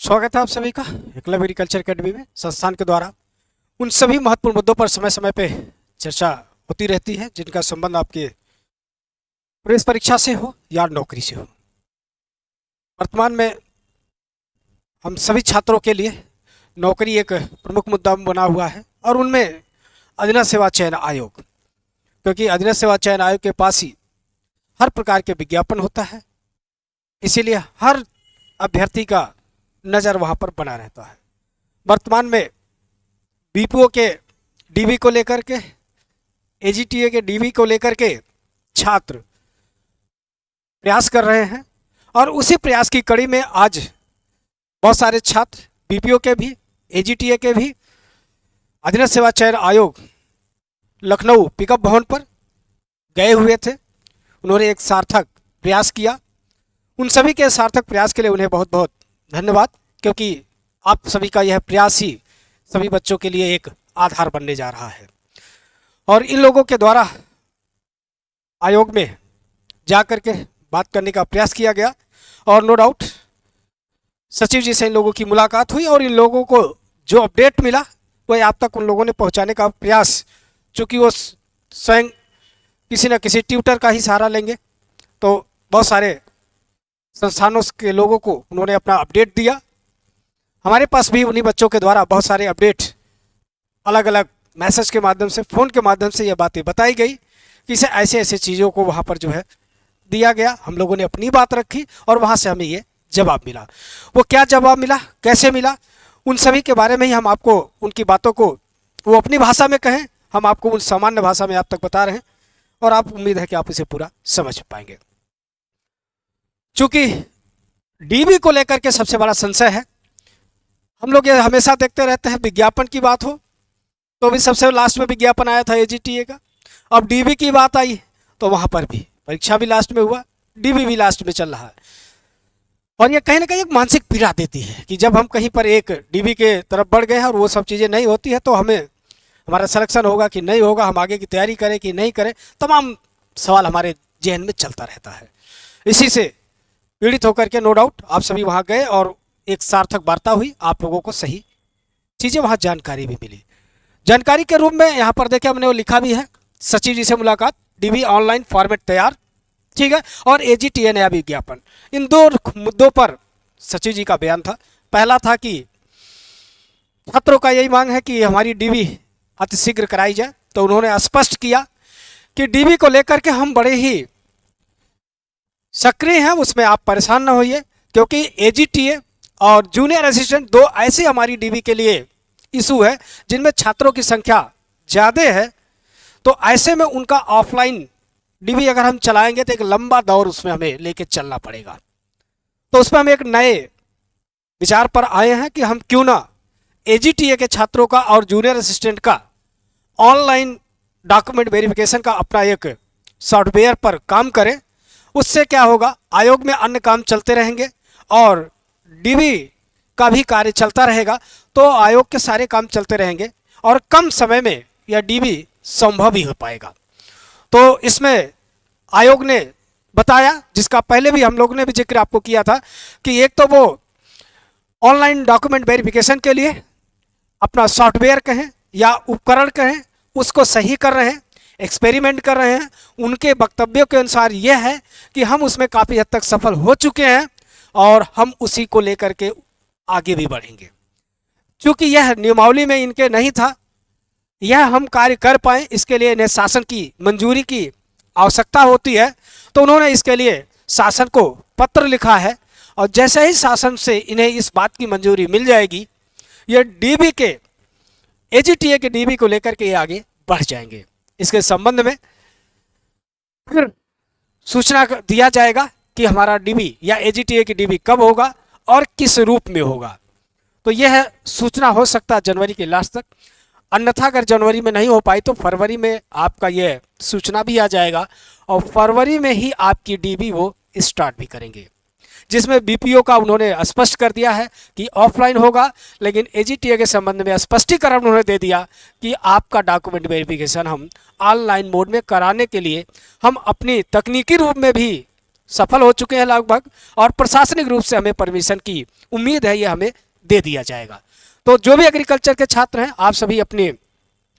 स्वागत है आप सभी का एकलव्य एग्रीकल्चर अकेडमी में। संस्थान के द्वारा उन सभी महत्वपूर्ण मुद्दों पर समय समय पे चर्चा होती रहती है जिनका संबंध आपके प्रवेश परीक्षा से हो या नौकरी से हो। वर्तमान में हम सभी छात्रों के लिए नौकरी एक प्रमुख मुद्दा बना हुआ है और उनमें अधीनस्थ सेवा चयन आयोग, क्योंकि अधीनस्थ सेवा चयन आयोग के पास ही हर प्रकार के विज्ञापन होता है, इसीलिए हर अभ्यर्थी का नज़र वहाँ पर बना रहता है। वर्तमान में बीपीओ के डीबी को लेकर के, एजीटीए के डीबी को लेकर के छात्र प्रयास कर रहे हैं और उसी प्रयास की कड़ी में आज बहुत सारे छात्र बीपीओ के भी, एजीटीए के भी अधीनस्थ सेवा चयन आयोग लखनऊ पिकअप भवन पर गए हुए थे। उन्होंने एक सार्थक प्रयास किया। उन सभी के सार्थक प्रयास के लिए उन्हें बहुत बहुत धन्यवाद, क्योंकि आप सभी का यह प्रयास ही सभी बच्चों के लिए एक आधार बनने जा रहा है। और इन लोगों के द्वारा आयोग में जाकर के बात करने का प्रयास किया गया और नो डाउट सचिव जी से इन लोगों की मुलाकात हुई और इन लोगों को जो अपडेट मिला वह आप तक उन लोगों ने पहुंचाने का प्रयास, चूँकि वो स्वयं किसी न किसी ट्यूटर का ही सहारा लेंगे, तो बहुत सारे संस्थानों के लोगों को उन्होंने अपना अपडेट दिया। हमारे पास भी उन्हीं बच्चों के द्वारा बहुत सारे अपडेट अलग अलग मैसेज के माध्यम से, फ़ोन के माध्यम से यह बातें बताई गई कि इसे ऐसे ऐसे चीज़ों को वहाँ पर जो है दिया गया। हम लोगों ने अपनी बात रखी और वहाँ से हमें ये जवाब मिला। वो क्या जवाब मिला, कैसे मिला, उन सभी के बारे में ही हम आपको उनकी बातों को वो अपनी भाषा में कहें, हम आपको उन सामान्य भाषा में आप तक बता रहे हैं और आप उम्मीद है कि आप इसे पूरा समझ पाएंगे। चूँकि डीबी को लेकर के सबसे बड़ा संशय है, हम लोग ये हमेशा देखते रहते हैं, विज्ञापन की बात हो तो भी सबसे लास्ट में विज्ञापन आया था एजीटीए का। अब डीबी की बात आई तो वहाँ पर भी परीक्षा भी लास्ट में हुआ, डीबी भी लास्ट में चल रहा है। और ये कहीं ना कहीं एक मानसिक पीड़ा देती है कि जब हम कहीं पर एक डीबी के तरफ बढ़ गए हैं और वो सब चीज़ें नहीं होती है तो हमें हमारा सिलेक्शन होगा कि नहीं होगा, हम आगे की तैयारी करें कि नहीं करें, तमाम सवाल हमारे जहन में चलता रहता है। इसी से पीड़ित होकर के नो डाउट आप सभी वहाँ गए और एक सार्थक वार्ता हुई, आप लोगों को सही चीज़ें वहाँ जानकारी भी मिली। जानकारी के रूप में यहाँ पर देखें हमने वो लिखा भी है, सचिव जी से मुलाकात, डीबी ऑनलाइन फॉर्मेट तैयार, ठीक है, और एजीटीए नया विज्ञापन। इन दो मुद्दों पर सचिव जी का बयान था। पहला था कि छात्रों का यही मांग है कि हमारी डीबी अतिशीघ्र कराई जाए, तो उन्होंने स्पष्ट किया कि डीबी को लेकर के हम बड़े ही सक्रिय हैं, उसमें आप परेशान ना होइए, क्योंकि एजीटीए और जूनियर असिस्टेंट दो ऐसे हमारी डीबी के लिए इशू है जिनमें छात्रों की संख्या ज़्यादा है। तो ऐसे में उनका ऑफलाइन डीबी अगर हम चलाएंगे तो एक लंबा दौर उसमें हमें लेके चलना पड़ेगा। तो उसमें हम एक नए विचार पर आए हैं कि हम क्यों ना एजीटीए के छात्रों का और जूनियर असिस्टेंट का ऑनलाइन डॉक्यूमेंट वेरिफिकेशन का अपना एक सॉफ्टवेयर पर काम करें। उससे क्या होगा, आयोग में अन्य काम चलते रहेंगे और डीबी का भी कार्य चलता रहेगा, तो आयोग के सारे काम चलते रहेंगे और कम समय में यह डीबी संभव ही हो पाएगा। तो इसमें आयोग ने बताया, जिसका पहले भी हम लोगों ने भी जिक्र आपको किया था, कि एक तो वो ऑनलाइन डॉक्यूमेंट वेरिफिकेशन के लिए अपना सॉफ्टवेयर कहें या उपकरण कहें उसको सही कर रहे हैं, एक्सपेरिमेंट कर रहे हैं। उनके वक्तव्यों के अनुसार यह है कि हम उसमें काफ़ी हद तक सफल हो चुके हैं और हम उसी को लेकर के आगे भी बढ़ेंगे। क्योंकि यह नियमावली में इनके नहीं था, यह हम कार्य कर पाएँ इसके लिए इन्हें शासन की मंजूरी की आवश्यकता होती है, तो उन्होंने इसके लिए शासन को पत्र लिखा है और जैसे ही शासन से इन्हें इस बात की मंजूरी मिल जाएगी, यह डीबी के एजीटीए के डीबी को लेकर के ये आगे बढ़ जाएंगे। इसके संबंध में फिर सूचना दिया जाएगा कि हमारा डीबी या एजीटीए की डीबी कब होगा और किस रूप में होगा। तो यह सूचना हो सकता है जनवरी के लास्ट तक, अन्यथा अगर जनवरी में नहीं हो पाई तो फरवरी में आपका यह सूचना भी आ जाएगा और फरवरी में ही आपकी डीबी वो स्टार्ट भी करेंगे, जिसमें बीपीओ का उन्होंने स्पष्ट कर दिया है कि ऑफलाइन होगा, लेकिन एजीटीए के संबंध में स्पष्टीकरण उन्होंने दे दिया कि आपका डॉक्यूमेंट वेरिफिकेशन हम ऑनलाइन मोड में कराने के लिए हम अपनी तकनीकी रूप में भी सफल हो चुके हैं लगभग, और प्रशासनिक रूप से हमें परमिशन की उम्मीद है, ये हमें दे दिया जाएगा। तो जो भी एग्रीकल्चर के छात्र हैं, आप सभी अपने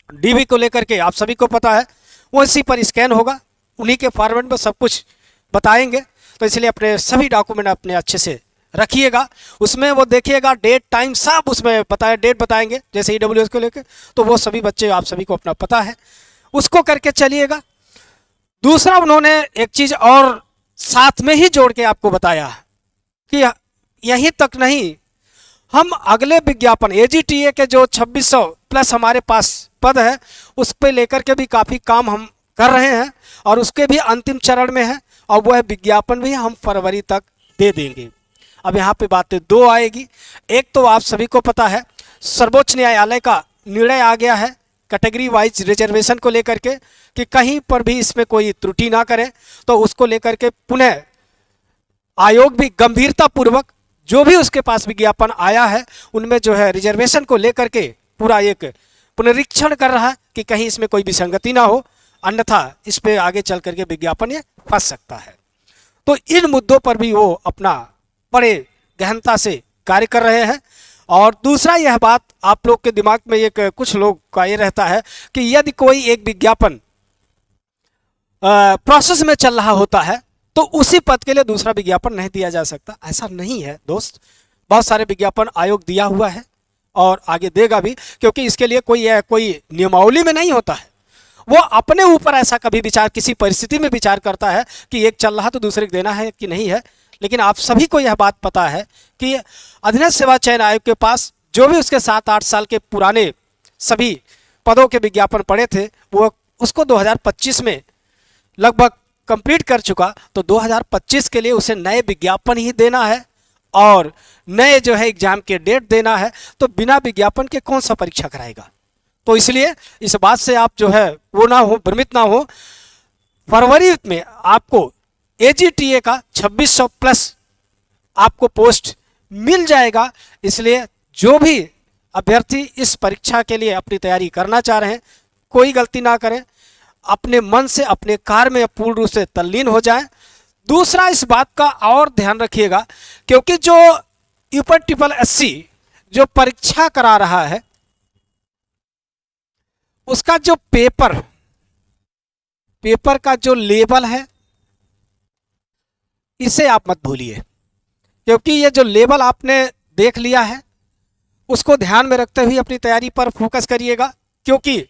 डीवी को लेकर के, आप सभी को पता है वो इसी पर स्कैन होगा, उन्हीं के फॉर्मेट में सब कुछ बताएंगे। तो इसलिए अपने सभी डॉक्यूमेंट अपने अच्छे से रखिएगा, उसमें वो देखिएगा डेट टाइम सब उसमें बताए, डेट बताएंगे जैसे EWS को लेकर, तो वो सभी बच्चे आप सभी को अपना पता है, उसको करके चलिएगा। दूसरा उन्होंने एक चीज़ और साथ में ही जोड़ के आपको बताया कि यहीं तक नहीं, हम अगले विज्ञापन AGTA के जो 2600 प्लस हमारे पास पद है उस पे लेकर के भी काफ़ी काम हम कर रहे हैं, और उसके भी अंतिम चरण में है, और वो है विज्ञापन भी हम फरवरी तक दे देंगे। अब यहाँ पे बातें दो आएगी। एक तो आप सभी को पता है सर्वोच्च न्यायालय का निर्णय आ गया है कैटेगरी वाइज रिजर्वेशन को लेकर के, कि कहीं पर भी इसमें कोई त्रुटि ना करें, तो उसको लेकर के पुनः आयोग भी गंभीरता पूर्वक जो भी उसके पास विज्ञापन आया है उनमें जो है रिजर्वेशन को लेकर के पूरा एक पुनरीक्षण कर रहा है कि कहीं इसमें कोई विसंगति ना हो, अन्यथा इस पे आगे चल करके विज्ञापन ये फंस सकता है। तो इन मुद्दों पर भी वो अपना बड़े गहनता से कार्य कर रहे हैं। और दूसरा यह बात आप लोग के दिमाग में एक कुछ लोग का ये रहता है कि यदि कोई एक विज्ञापन प्रोसेस में चल रहा होता है तो उसी पद के लिए दूसरा विज्ञापन नहीं दिया जा सकता। ऐसा नहीं है दोस्त, बहुत सारे विज्ञापन आयोग दिया हुआ है और आगे देगा भी, क्योंकि इसके लिए कोई नियमावली में नहीं होता है, वो अपने ऊपर ऐसा कभी विचार, किसी परिस्थिति में विचार करता है कि एक चल रहा तो दूसरे को देना है कि नहीं है। लेकिन आप सभी को यह बात पता है कि अधीनस्थ सेवा चयन आयोग के पास जो भी उसके 7-8 साल के पुराने सभी पदों के विज्ञापन पड़े थे, वो उसको 2025 में लगभग कंप्लीट कर चुका, तो 2025 के लिए उसे नए विज्ञापन ही देना है और नए जो है एग्जाम के डेट देना है। तो बिना विज्ञापन के कौन सा परीक्षा कराएगा? तो इसलिए इस बात से आप जो है वो ना हो, भ्रमित ना हो। फरवरी में आपको AGTA का 2600 प्लस आपको पोस्ट मिल जाएगा। इसलिए जो भी अभ्यर्थी इस परीक्षा के लिए अपनी तैयारी करना चाह रहे हैं, कोई गलती ना करें, अपने मन से अपने कार्य में पूर्ण रूप से तल्लीन हो जाएं। दूसरा इस बात का और ध्यान रखिएगा, क्योंकि जो UPSSC जो परीक्षा करा रहा है उसका जो पेपर का जो लेवल है, इसे आप मत भूलिए, क्योंकि ये जो लेवल आपने देख लिया है उसको ध्यान में रखते हुए अपनी तैयारी पर फोकस करिएगा। क्योंकि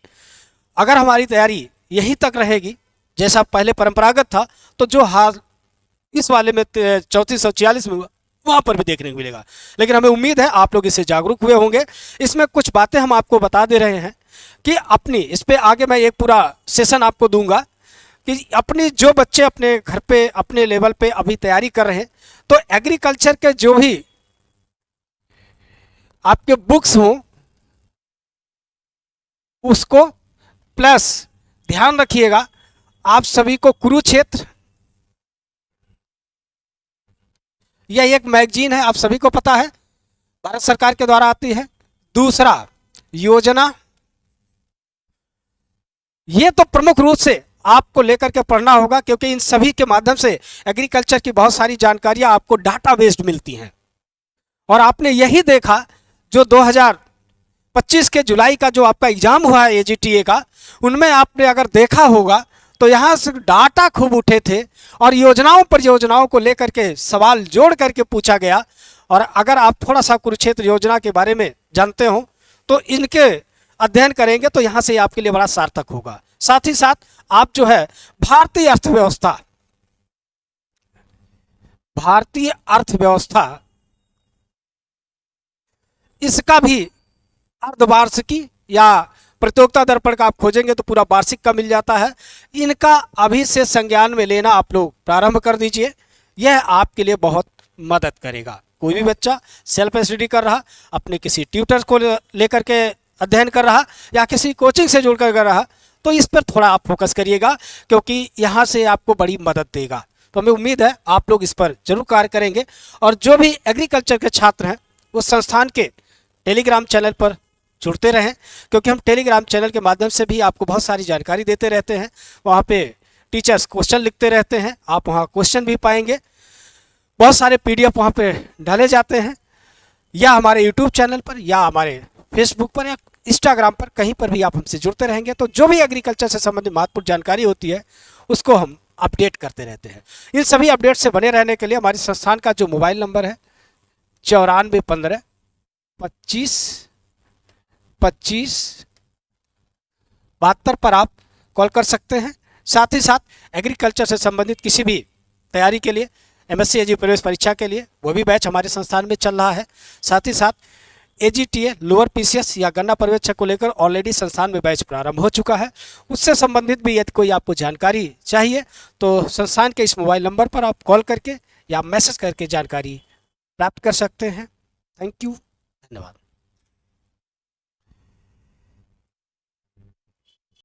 अगर हमारी तैयारी यहीं तक रहेगी जैसा पहले परंपरागत था, तो जो हाल इस वाले में 3446 में हुआ वहाँ पर भी देखने को मिलेगा। लेकिन हमें उम्मीद है आप लोग इससे जागरूक हुए होंगे। इसमें कुछ बातें हम आपको बता दे रहे हैं कि अपनी इस पे आगे मैं एक पूरा सेशन आपको दूंगा कि अपनी जो बच्चे अपने घर पे अपने लेवल पे अभी तैयारी कर रहे हैं, तो एग्रीकल्चर के जो भी आपके बुक्स हों उसको प्लस ध्यान रखिएगा, आप सभी को कुरुक्षेत्र, यह एक मैगजीन है, आप सभी को पता है भारत सरकार के द्वारा आती है। दूसरा योजना, ये तो प्रमुख रूप से आपको लेकर के पढ़ना होगा, क्योंकि इन सभी के माध्यम से एग्रीकल्चर की बहुत सारी जानकारियां आपको डाटा बेस्ड मिलती हैं। और आपने यही देखा जो 2025 के जुलाई का जो आपका एग्जाम हुआ है AGTA का, उनमें आपने अगर देखा होगा तो यहाँ से डाटा खूब उठे थे और योजनाओं को लेकर के सवाल जोड़ करके पूछा गया। और अगर आप थोड़ा सा कुरुक्षेत्र योजना के बारे में जानते हो तो इनके अध्ययन करेंगे तो यहाँ से आपके लिए बड़ा सार्थक होगा। साथ ही साथ आप जो है भारतीय अर्थव्यवस्था इसका भी अर्धवार्षिकी या प्रतियोगिता दर्पण का आप खोजेंगे तो पूरा वार्षिक का मिल जाता है। इनका अभी से संज्ञान में लेना आप लोग प्रारंभ कर दीजिए, यह आपके लिए बहुत मदद करेगा। कोई भी बच्चा सेल्फ स्टडी कर रहा, अपने किसी ट्यूटर को लेकर के अध्ययन कर रहा या किसी कोचिंग से जुड़कर कर रहा, तो इस पर थोड़ा आप फोकस करिएगा, क्योंकि यहाँ से आपको बड़ी मदद देगा। तो हमें उम्मीद है आप लोग इस पर जरूर कार्य करेंगे। और जो भी एग्रीकल्चर के छात्र हैं वो संस्थान के टेलीग्राम चैनल पर जुड़ते रहें, क्योंकि हम टेलीग्राम चैनल के माध्यम से भी आपको बहुत सारी जानकारी देते रहते हैं। वहाँ पे टीचर्स क्वेश्चन लिखते रहते हैं, आप वहाँ क्वेश्चन भी पाएंगे। बहुत सारे PDF वहाँ पे डाले जाते हैं, या हमारे यूट्यूब चैनल पर या हमारे फेसबुक पर या इंस्टाग्राम पर, कहीं पर भी आप हमसे जुड़ते रहेंगे तो जो भी एग्रीकल्चर से संबंधित महत्वपूर्ण जानकारी होती है उसको हम अपडेट करते रहते हैं। इन सभी अपडेट से बने रहने के लिए हमारे संस्थान का जो मोबाइल नंबर है 9415 25 25 72 पर आप कॉल कर सकते हैं। साथ ही साथ एग्रीकल्चर से संबंधित किसी भी तैयारी के लिए, MSc एजी प्रवेश परीक्षा के लिए, वो भी बैच हमारे संस्थान में चल रहा है। साथ ही साथ AGTA लोअर PCS या गन्ना पर्यवेक्षक को लेकर ऑलरेडी संस्थान में बैच प्रारंभ हो चुका है। उससे संबंधित भी यदि कोई आपको जानकारी चाहिए तो संस्थान के इस मोबाइल नंबर पर आप कॉल करके या मैसेज करके जानकारी प्राप्त कर सकते हैं। थैंक यू, धन्यवाद।